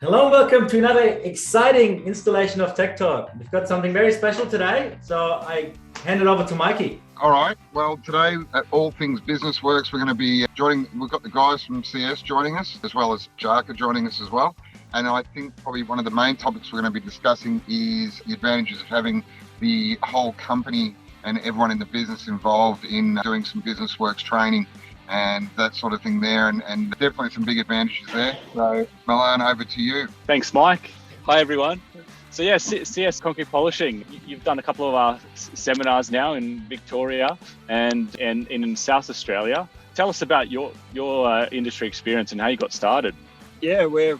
Hello and welcome to another exciting installation of TechTalk. We've got something very special today, so I hand it over to Mikey. All right. Well, today at All Things Business Works, we're going to be we've got the guys from CS joining us, as well as Jarka joining us as well. And I think probably one of the main topics we're going to be discussing is the advantages of having the whole company and everyone in the business involved in doing some business works training and that sort of thing there, and definitely some big advantages there. So, Milan, over to you. Thanks, Mike. Hi, everyone. So yeah, CS Concrete Polishing, you've done a couple of our seminars now in Victoria and in South Australia. Tell us about your industry experience and how you got started. Yeah, we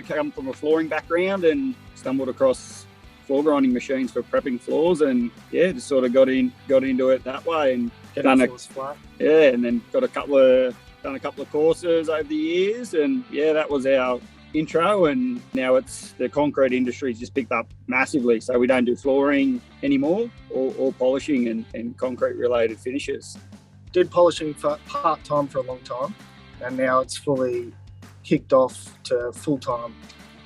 come from a flooring background and stumbled across floor grinding machines for prepping floors, and yeah, just sort of got into it that way, and and then done a couple of courses over the years, and yeah, that was our intro. And now it's the concrete industry's just picked up massively, so we don't do flooring anymore, or polishing and concrete related finishes. Did polishing for part-time for a long time, and now it's fully kicked off to full-time.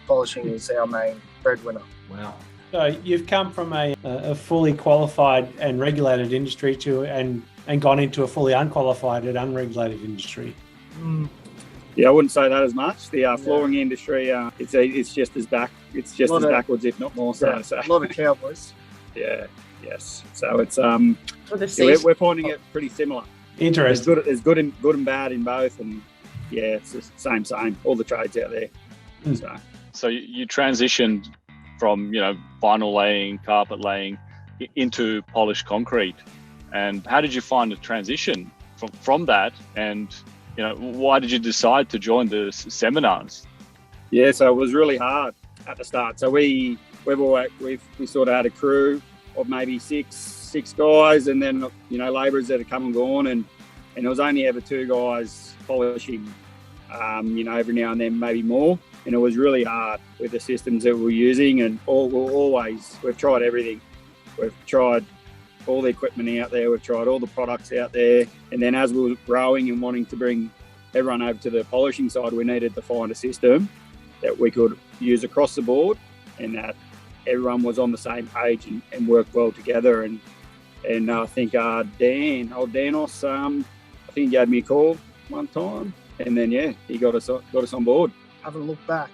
Polishing is our main breadwinner. Wow. So you've come from a fully qualified and regulated industry and gone into a fully unqualified and unregulated industry. Yeah, I wouldn't say that as much. The flooring industry, it's just as backwards, if not more so. A lot of cowboys. Yeah, yes. So it's we're finding it pretty similar. Interesting. There's good and bad in both, and yeah, it's just same. All the trades out there. So you transitioned from vinyl laying, carpet laying into polished concrete. And how did you find the transition from that? And why did you decide to join the seminars? Yeah, so it was really hard at the start. So we sort of had a crew of maybe six guys, and then labourers that had come and gone, and it was only ever two guys polishing. Every now and then maybe more, and it was really hard with the systems that we were using. And we've tried everything. We've tried all the equipment out there, we've tried all the products out there, and then as we were growing and wanting to bring everyone over to the polishing side, we needed to find a system that we could use across the board, and that everyone was on the same page and worked well together. And I think Danos, I think he gave me a call one time, and then he got us on board. Haven't looked back.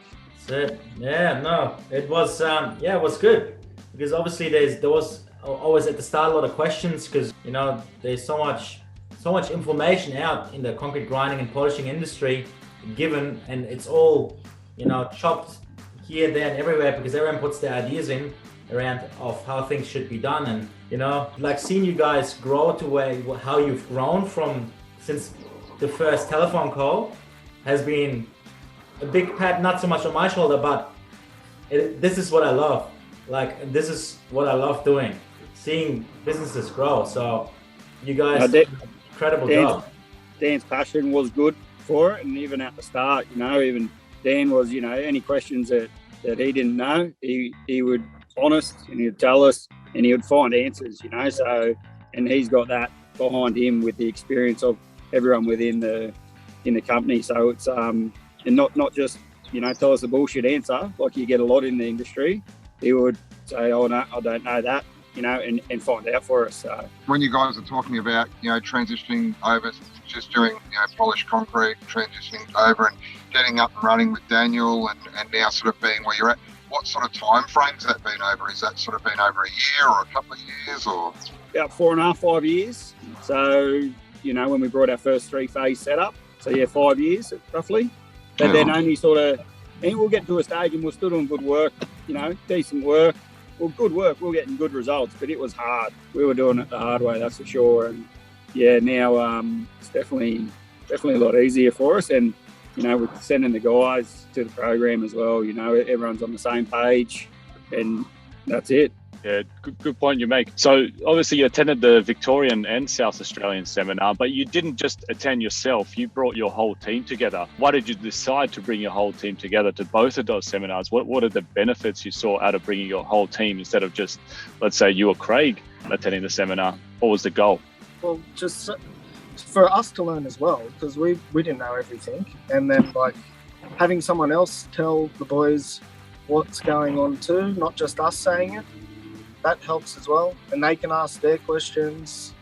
That's it. Yeah, no, it was it was good, because obviously there was always at the start a lot of questions, because there's so much information out in the concrete grinding and polishing industry given, and it's all chopped here, there and everywhere, because everyone puts their ideas in around of how things should be done. And like seeing you guys grow to how you've grown from since the first telephone call has been a big pat, not so much on my shoulder, but this is what I love. Like, this is what I love doing, seeing businesses grow. So you guys, incredible job. Dan's passion was good for it, and even at the start, even Dan was, any questions that he didn't know, he would honest, and he'd tell us, and he would find answers, So, and he's got that behind him with the experience of everyone within the company. So it's and not just tell us a bullshit answer like you get a lot in the industry. He would say, "Oh no, I don't know that," and find out for us. So when you guys are talking about transitioning over, just doing polished concrete, transitioning over and getting up and running with Daniel, and now sort of being where you're at, what sort of time frames has that been over? Is that sort of been over a year or a couple of years, or about 4.5, 5 years? So when we brought our first 3-phase setup, so 5 years roughly. But then only and we'll get to a stage and we're still doing good work, decent work. Well, good work, we're getting good results, but it was hard. We were doing it the hard way, that's for sure. And now it's definitely a lot easier for us. And, we're sending the guys to the program as well. Everyone's on the same page, and that's it. Yeah, good point you make. So obviously you attended the Victorian and South Australian seminar, but you didn't just attend yourself, you brought your whole team together. Why did you decide to bring your whole team together to both of those seminars? What are the benefits you saw out of bringing your whole team instead of just, let's say, you or Craig attending the seminar? What was the goal? Well, just for us to learn as well, because we didn't know everything. And then having someone else tell the boys what's going on too, not just us saying it, that helps as well. And they can ask their questions,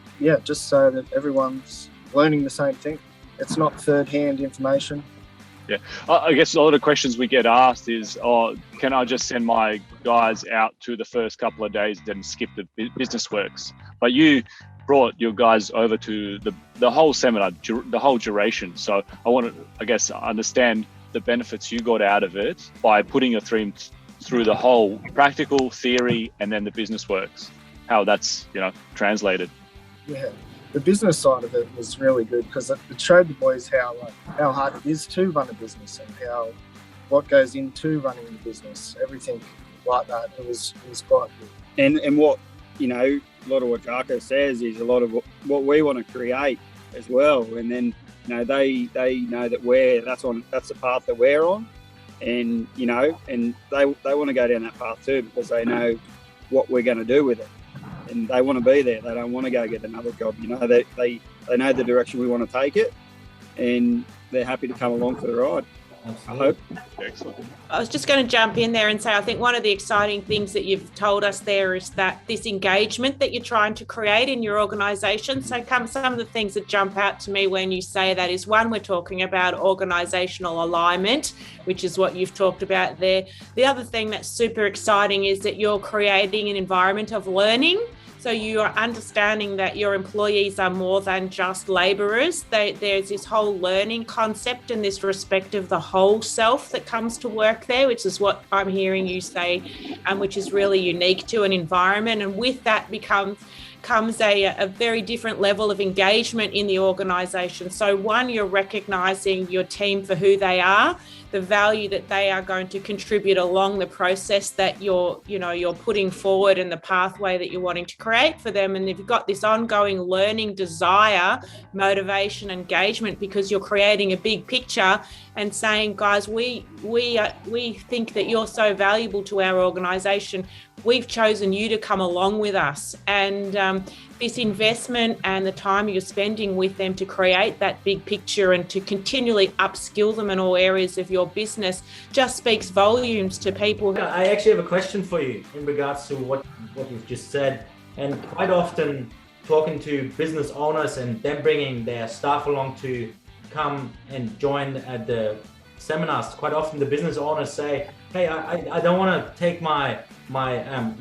just so that everyone's learning the same thing. It's not third-hand information. Yeah, I guess a lot of questions we get asked is, can I just send my guys out to the first couple of days, then skip the business works? But you brought your guys over to the whole seminar, the whole duration. So I want to, I guess, understand the benefits you got out of it by putting your team through the whole practical, theory, and then the business works, how that's, translated. Yeah. The business side of it was really good because it showed the boys how hard it is to run a business and what goes into running the business, everything like that. It was quite good. And what, a lot of what Jarko says is a lot of what we want to create as well. And then, they know that that's the path that we're on, and, and they want to go down that path too because they know what we're going to do with it. And they want to be there. They don't want to go get another job. They know the direction we want to take it, and they're happy to come along for the ride. Absolutely. I hope. Excellent. I was just going to jump in there and say, I think one of the exciting things that you've told us there is that this engagement that you're trying to create in your organisation. So some of the things that jump out to me when you say that is, one, we're talking about organisational alignment, which is what you've talked about there. The other thing that's super exciting is that you're creating an environment of learning. So you are understanding that your employees are more than just labourers. There's this whole learning concept and this respect of the whole self that comes to work there, which is what I'm hearing you say, which is really unique to an environment. And with that comes a very different level of engagement in the organisation. So one, you're recognising your team for who they are, the value that they are going to contribute along the process that you're putting forward and the pathway that you're wanting to create for them. And if you've got this ongoing learning desire, motivation, engagement, because you're creating a big picture and saying, guys, we think that you're so valuable to our organisation. We've chosen you to come along with us. And this investment and the time you're spending with them to create that big picture and to continually upskill them in all areas of your business just speaks volumes to people. I actually have a question for you in regards to what you've just said. And quite often talking to business owners and them bringing their staff along to come and join at the seminars, quite often the business owners say, hey, I don't want to take my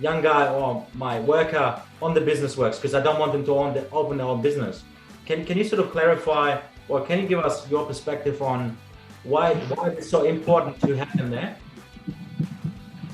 young guy or my worker on the business works because I don't want them to open their own business. Can you sort of clarify, or can you give us your perspective on why it's so important to have them there?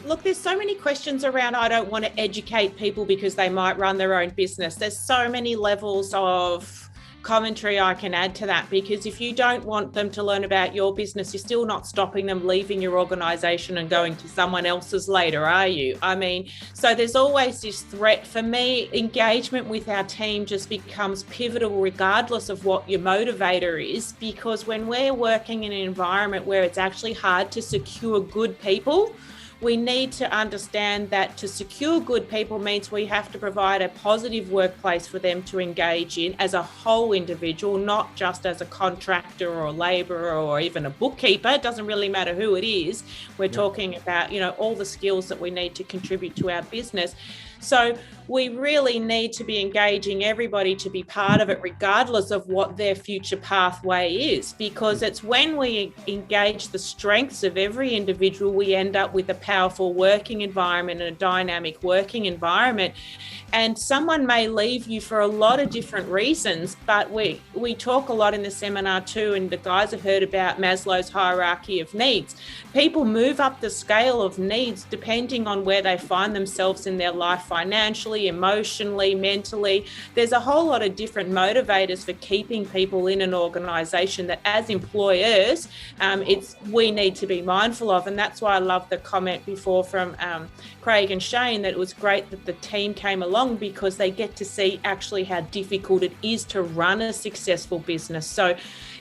Look, there's so many questions around, I don't want to educate people because they might run their own business. There's so many levels of commentary I can add to that, because if you don't want them to learn about your business, you're still not stopping them leaving your organisation and going to someone else's later, are you? I mean, so there's always this threat. For me, engagement with our team just becomes pivotal regardless of what your motivator is, because when we're working in an environment where it's actually hard to secure good people, we need to understand that to secure good people means we have to provide a positive workplace for them to engage in as a whole individual, not just as a contractor or a labourer or even a bookkeeper. It doesn't really matter who it is. We're talking about, all the skills that we need to contribute to our business. So we really need to be engaging everybody to be part of it, regardless of what their future pathway is, because it's when we engage the strengths of every individual, we end up with a powerful working environment and a dynamic working environment. And someone may leave you for a lot of different reasons, but we talk a lot in the seminar too, and the guys have heard about Maslow's hierarchy of needs. People move up the scale of needs depending on where they find themselves in their life, financially, emotionally, mentally. There's a whole lot of different motivators for keeping people in an organisation that as employers, we need to be mindful of. And that's why I love the comment before from Craig and Shane, that it was great that the team came along, because they get to see actually how difficult it is to run a successful business. So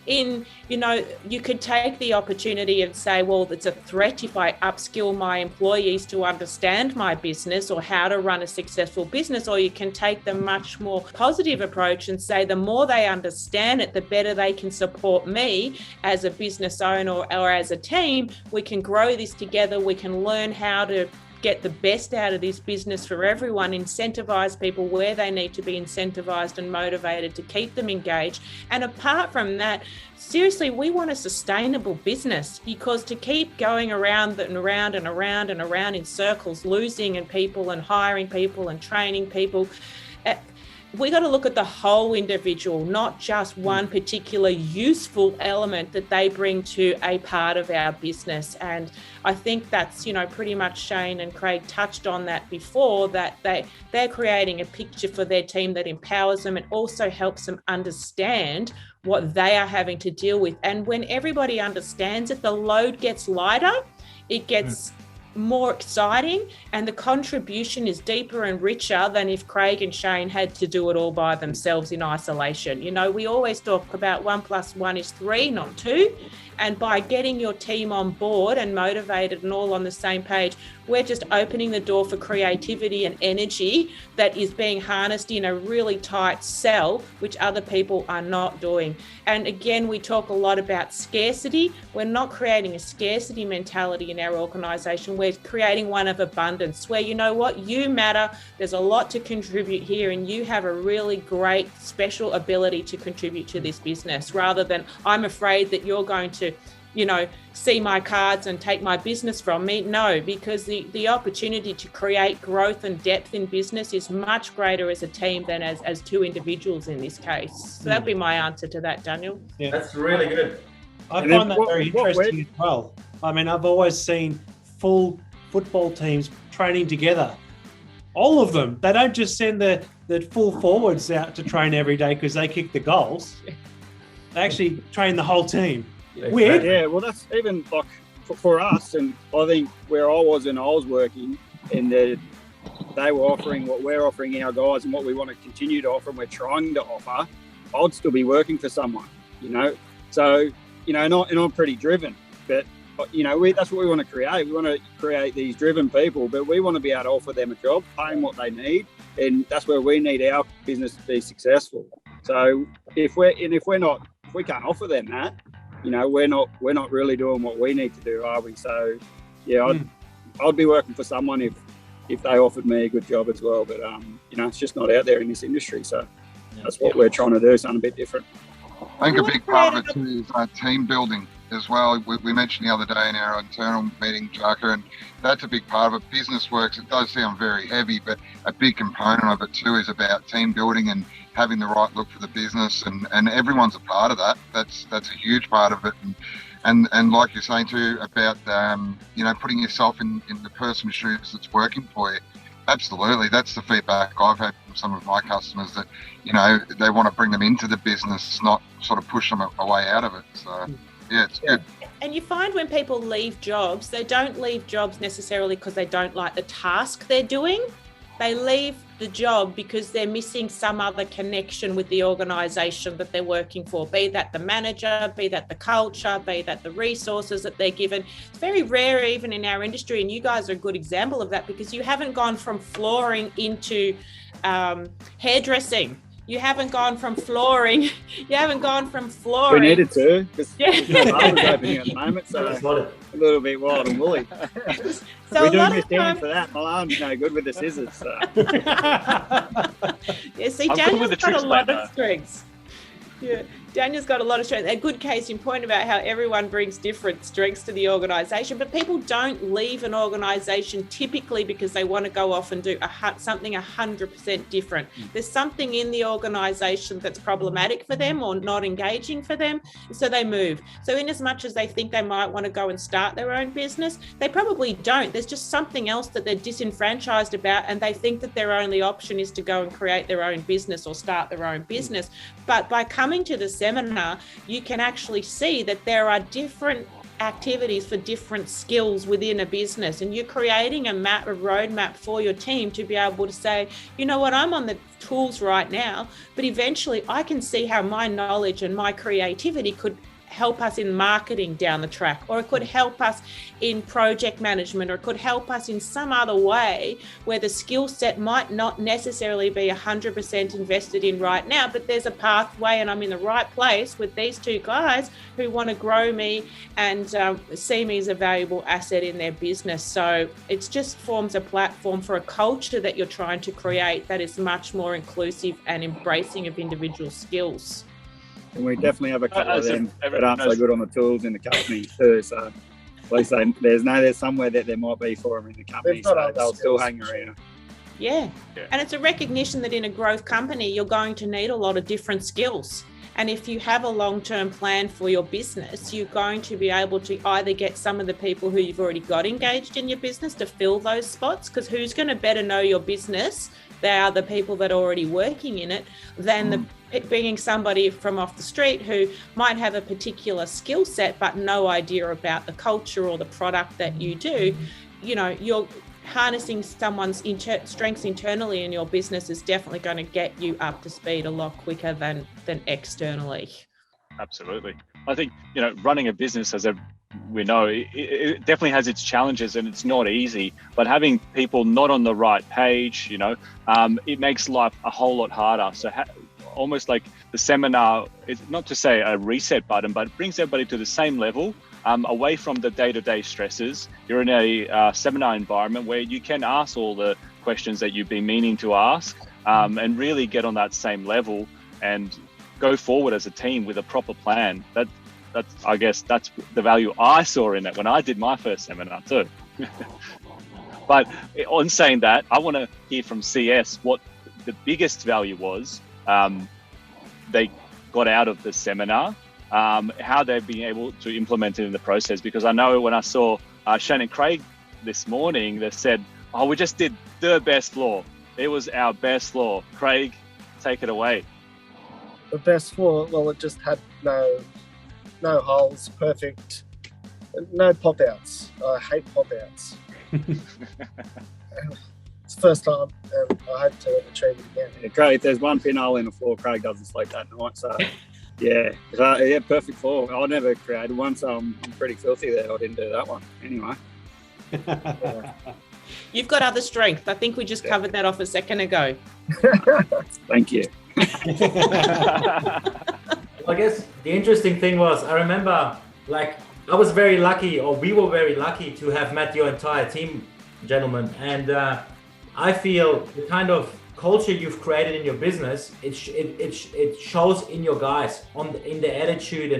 you could take the opportunity and say, well, it's a threat if I upskill my employees to understand my business or how to run run a successful business, or you can take the much more positive approach and say the more they understand it, the better they can support me as a business owner or as a team. We can grow this together. We can learn how to get the best out of this business for everyone, incentivize people where they need to be incentivized and motivated to keep them engaged. And apart from that, seriously, we want a sustainable business, because to keep going around and around and around and around in circles, losing people and hiring people and training people, we got to look at the whole individual, not just one particular useful element that they bring to a part of our business. And I think that's, pretty much Shane and Craig touched on that before, that they're creating a picture for their team that empowers them and also helps them understand what they are having to deal with. And when everybody understands it, the load gets lighter, it gets more exciting, and the contribution is deeper and richer than if Craig and Shane had to do it all by themselves in isolation. We always talk about 1 + 1 is 3, not 2. And by getting your team on board and motivated and all on the same page, we're just opening the door for creativity and energy that is being harnessed in a really tight cell, which other people are not doing. And again, we talk a lot about scarcity. We're not creating a scarcity mentality in our organisation. We're creating one of abundance, where you matter, there's a lot to contribute here, and you have a really great special ability to contribute to this business, rather than I'm afraid that you're going to see my cards and take my business from me. No, because the opportunity to create growth and depth in business is much greater as a team than as two individuals in this case. So that'd be my answer to that, Daniel. Yeah, That's really good. I find that very interesting as well. I mean, I've always seen full football teams training together. All of them. They don't just send the full forwards out to train every day because they kick the goals. They actually train the whole team. Weird. Yeah, well, that's even like for us, and I think where I was when I was working, and they were offering what we're offering our guys and what we want to continue to offer and we're trying to offer, I'd still be working for someone, So, and I'm pretty driven, but, that's what we want to create. We want to create these driven people, but we want to be able to offer them a job, pay them what they need, and that's where we need our business to be successful. So if we can't offer them that, we're not really doing what we need to do, are we? So, yeah, I'd be working for someone if they offered me a good job as well. But it's just not out there in this industry. So that's what we're trying to do, something a bit different. I think a big part of it too is team building as well. We mentioned the other day in our internal meeting, Jaka, and that's a big part of it. Business works, it does sound very heavy, but a big component of it too is about team building and having the right look for the business, and everyone's a part of that. That's a huge part of it. And like you're saying too about putting yourself in the person's shoes that's working for you. Absolutely, that's the feedback I've had from some of my customers, that they want to bring them into the business, not sort of push them away out of it. So yeah, it's good. And you find when people leave jobs, they don't leave jobs necessarily because they don't like the task they're doing. They leave the job because they're missing some other connection with the organisation that they're working for, be that the manager, be that the culture, be that the resources that they're given. It's very rare even in our industry, and you guys are a good example of that, because you haven't gone from flooring into hairdressing. You haven't gone from flooring. We needed to, because barbers opening at the moment, so a little bit wild and woolly. So we do miss down for that. My arm's no good with the scissors. So. Yeah, see, Daniel's got a lot of strengths. Yeah, Daniel's got a lot of strengths. A good case in point about how everyone brings different strengths to the organisation, but people don't leave an organisation typically because they want to go off and do something 100% different. There's something in the organisation that's problematic for them or not engaging for them, so they move. So in as much as they think they might want to go and start their own business, they probably don't. There's just something else that they're disenfranchised about, and they think that their only option is to go and create their own business or start their own business. But by coming to the seminar, you can actually see that there are different activities for different skills within a business, and you're creating a roadmap for your team to be able to say, you know what, I'm on the tools right now, but eventually I can see how my knowledge and my creativity could help us in marketing down the track, or it could help us in project management, or it could help us in some other way where the skill set might not necessarily be 100% invested in right now, but there's a pathway and I'm in the right place with these two guys who want to grow me and see me as a valuable asset in their business. So it just forms a platform for a culture that you're trying to create that is much more inclusive and embracing of individual skills. And we definitely have a couple of them that aren't so good on the tools in the company too. So at least there's somewhere that there might be for them in the company, so they'll still hang around. Yeah. And it's a recognition that in a growth company, you're going to need a lot of different skills. And if you have a long-term plan for your business, you're going to be able to either get some of the people who you've already got engaged in your business to fill those spots, because who's going to better know your business? They are the people that are already working in it, than bringing somebody from off the street who might have a particular skill set but no idea about the culture or the product that you do. You know, you're harnessing someone's strengths internally in your business is definitely going to get you up to speed a lot quicker than externally. Absolutely. I think, you know, running a business, as we know, it definitely has its challenges and it's not easy, but having people not on the right page, you know, it makes life a whole lot harder. So almost like the seminar is not to say a reset button, but it brings everybody to the same level, away from the day-to-day stresses. You're in a seminar environment where you can ask all the questions that you've been meaning to ask, and really get on that same level and go forward as a team with a proper plan. I guess that's the value I saw in it when I did my first seminar too. But on saying that, I want to hear from CS what the biggest value was they got out of the seminar, how they've been able to implement it in the process. Because I know when I saw Shane and Craig this morning, they said, oh, we just did the best floor. It was our best floor. Craig, take it away. The best floor, well, it just had no holes, perfect, no pop-outs. I hate pop-outs. It's the first time, and I hope to achieve it again. Yeah, Craig, if there's one pinhole in the floor, Craig doesn't sleep that night. So, yeah, perfect floor. I never created one, so I'm pretty filthy there. I didn't do that one. Anyway. You've got other strength. I think we just covered that off a second ago. Thank you. I guess the interesting thing was, I remember, like, I was very lucky, or we were very lucky to have met your entire team, gentlemen. And I feel the kind of culture you've created in your business, it shows in your guys, in their attitude,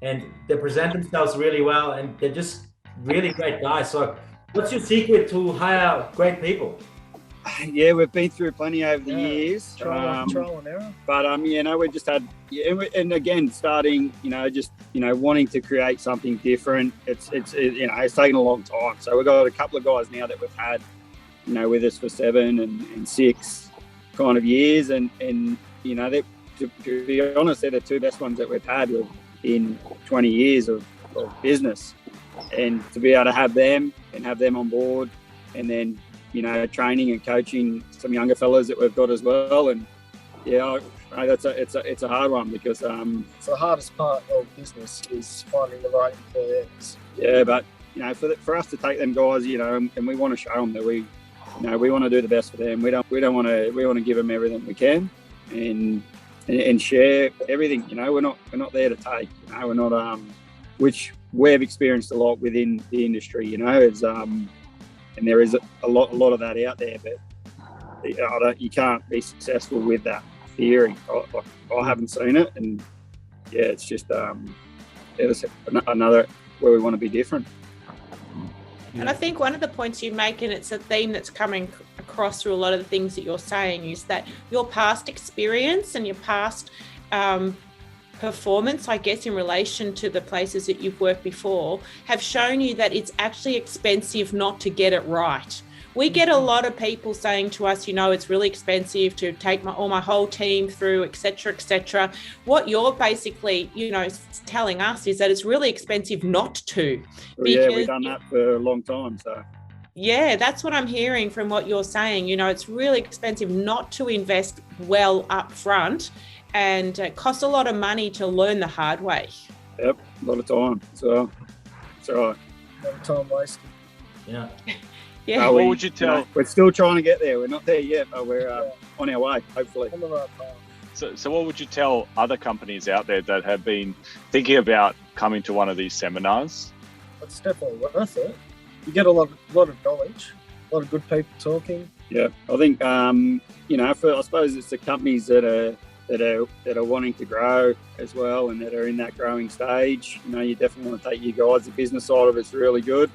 and they present themselves really well, and they're just really great guys. So what's your secret to hire great people? Yeah, we've been through plenty over the years. Trial and error. But you know, we just had, and again, starting, wanting to create something different. It's taken a long time. So we've got a couple of guys now that we've had, with us for 7 and 6 kind of years, and to be honest, they're the 2 best ones that we've had in 20 years of business, and to be able to have them on board, and then training and coaching some younger fellas that we've got as well. And it's a hard one, because it's the hardest part of business is finding the right employees. Yeah, but for us to take them guys, and we want to show them that we want to do the best for them. We want to give them everything we can, and share everything. We're not there to take. We're not which we've experienced a lot within the industry. And there is a lot of that out there, but you can't be successful with that theory. I haven't seen it, and it's just it was another where we want to be different. And I think one of the points you make, and it's a theme that's coming across through a lot of the things that you're saying, is that your past experience and your past performance, I guess, in relation to the places that you've worked before, have shown you that it's actually expensive not to get it right. We get a lot of people saying to us, it's really expensive to take my whole team through, et cetera. What you're basically, telling us is that it's really expensive not to. Yeah, we've done that for a long time. So. Yeah, that's what I'm hearing from what you're saying. It's really expensive not to invest well up front, and it costs a lot of money to learn the hard way. Yep, a lot of time. So it's all right. A lot of time wasted. Yeah. Yeah. What would you tell? We're still trying to get there. We're not there yet, but we're on our way, hopefully. On the right path. So what would you tell other companies out there that have been thinking about coming to one of these seminars? It's definitely worth it. You get a lot of knowledge, a lot of good people talking. Yeah, I think I suppose it's the companies that are wanting to grow as well, and that are in that growing stage. You definitely want to take your guys. The business side of it's really good.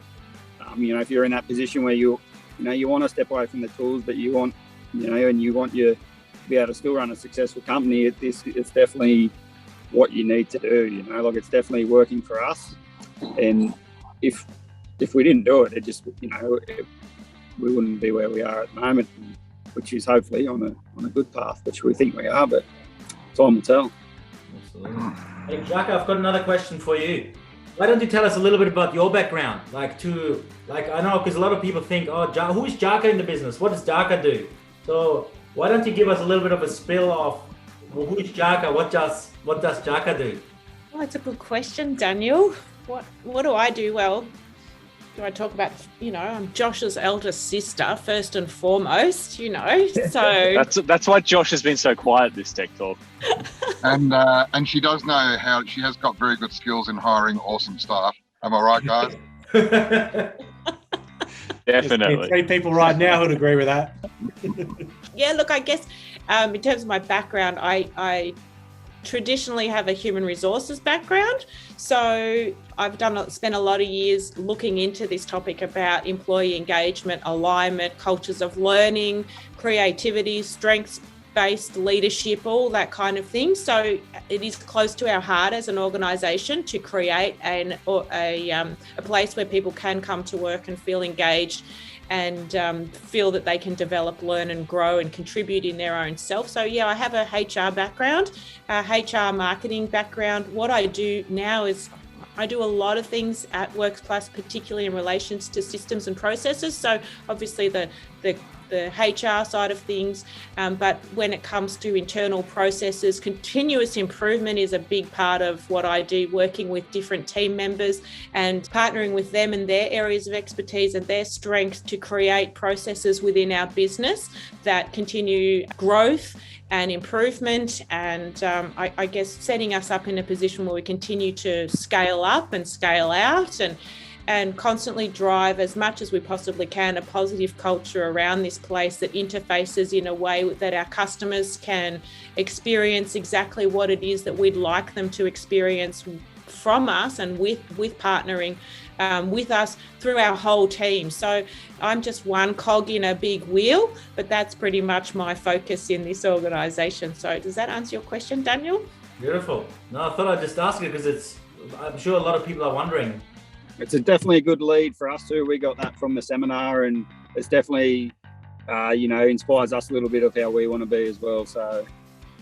If you're in that position where you want to step away from the tools, but you want to be able to still run a successful company, it's definitely what you need to do. It's definitely working for us. And if we didn't do it, it just we wouldn't be where we are at the moment, which is hopefully on a good path, which we think we are, but time will tell. Absolutely. Hey, Jaka, I've got another question for you. Why don't you tell us a little bit about your background? I know, because a lot of people think, who is Jaka in the business? What does Jaka do? So why don't you give us a little bit of a spill of who is Jaka? What does Jaka do? Well, that's a good question, Daniel. What do I do? Well, do I talk about, I'm Josh's eldest sister, first and foremost, so. That's why Josh has been so quiet this Tech Talk. And she does know how she has got very good skills in hiring awesome staff. Am I right, guys? Definitely. 3 people right now who'd agree with that. Yeah, look, I guess in terms of my background, I traditionally have a human resources background. So I've spent a lot of years looking into this topic about employee engagement, alignment, cultures of learning, creativity, strengths-based leadership, all that kind of thing. So it is close to our heart as an organisation to create a place where people can come to work and feel engaged and feel that they can develop, learn and grow and contribute in their own self. So yeah, I have a HR background, a HR marketing background. What I do now is I do a lot of things at WorksPlus, particularly in relations to systems and processes. So obviously the HR side of things, but when it comes to internal processes, continuous improvement is a big part of what I do, working with different team members and partnering with them in their areas of expertise and their strengths to create processes within our business that continue growth and improvement, and I guess setting us up in a position where we continue to scale up and scale out and constantly drive as much as we possibly can a positive culture around this place that interfaces in a way that our customers can experience exactly what it is that we'd like them to experience from us and with partnering with us through our whole team. So I'm just one cog in a big wheel, but that's pretty much my focus in this organisation. So does that answer your question, Daniel? Beautiful. No, I thought I'd just ask it because I'm sure a lot of people are wondering. It's definitely a good lead for us too. We got that from the seminar, and it's definitely, inspires us a little bit of how we want to be as well. So,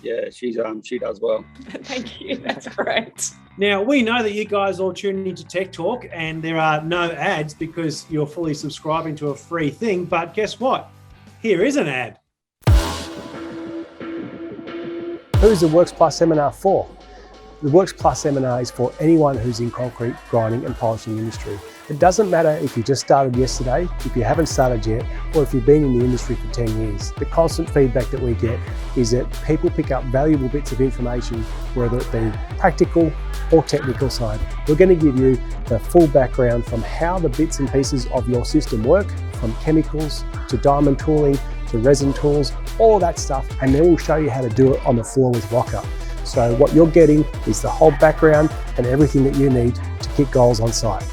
yeah, she does well. Thank you. That's great. Now, we know that you guys all tune into Tech Talk and there are no ads because you're fully subscribing to a free thing. But guess what? Here is an ad. Who's the WorksPlus seminar for? The WorksPlus seminar is for anyone who's in concrete, grinding and polishing industry. It doesn't matter if you just started yesterday, if you haven't started yet, or if you've been in the industry for 10 years. The constant feedback that we get is that people pick up valuable bits of information, whether it be practical or technical side. We're going to give you the full background from how the bits and pieces of your system work, from chemicals to diamond tooling to resin tools, all that stuff, and then we'll show you how to do it on the floor with Rocker. So what you're getting is the whole background and everything that you need to kick goals on site.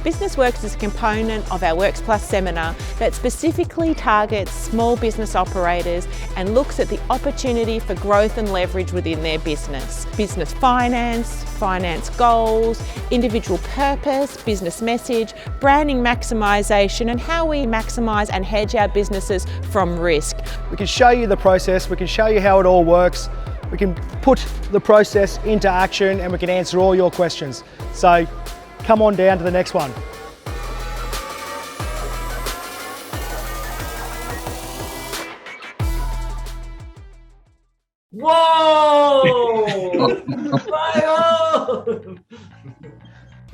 Business Works is a component of our WorksPlus seminar that specifically targets small business operators and looks at the opportunity for growth and leverage within their business. Business finance goals, individual purpose, business message, branding maximisation, and how we maximise and hedge our businesses from risk. We can show you the process, we can show you how it all works, we can put the process into action, and we can answer all your questions. So come on down to the next one. Whoa!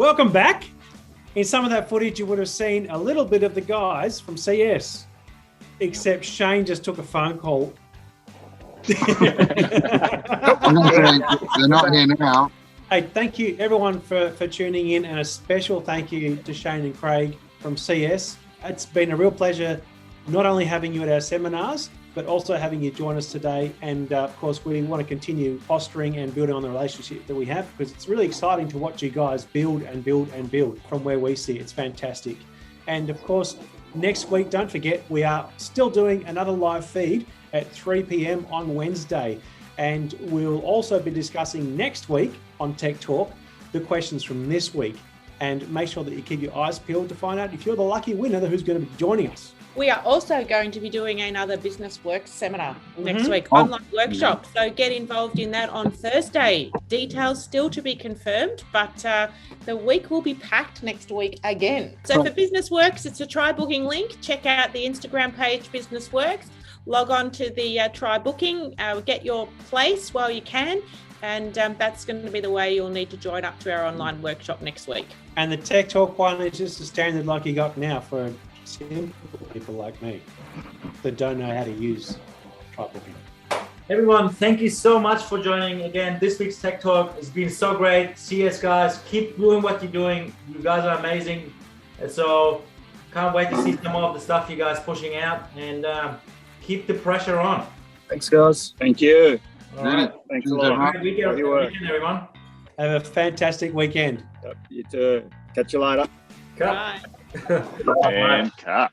Welcome back. In some of that footage, you would have seen a little bit of the guys from CS, except Shane just took a phone call. I'm going to say they're not here now. Hey, thank you everyone for tuning in, and a special thank you to Shane and Craig from CS. It's been a real pleasure not only having you at our seminars, but also having you join us today. And of course, we want to continue fostering and building on the relationship that we have, because it's really exciting to watch you guys build and build and build from where we see. It's fantastic. And of course, next week, don't forget, we are still doing another live feed at 3 p.m. on Wednesday. And we'll also be discussing next week on Tech Talk the questions from this week. And make sure that you keep your eyes peeled to find out if you're the lucky winner who's going to be joining us. We are also going to be doing another Business Works seminar next week, online workshop. So get involved in that on Thursday. Details still to be confirmed, but the week will be packed next week again. So for Business Works, it's a try booking link. Check out the Instagram page, Business Works. Log on to the try booking, get your place while you can. And that's going to be the way you'll need to join up to our online workshop next week. And the Tech Talk one is just a standard like you got now for simple people like me that don't know how to use try booking. Everyone, thank you so much for joining again. This week's Tech Talk has been so great. CS guys, keep doing what you're doing. You guys are amazing. And so can't wait to see some more of the stuff you guys pushing out, and keep the pressure on. Thanks, guys. Thank you. All right. Thanks a lot. Great weekend, everyone. Have a fantastic weekend. You too. Catch you later. Cut. Bye. And cut.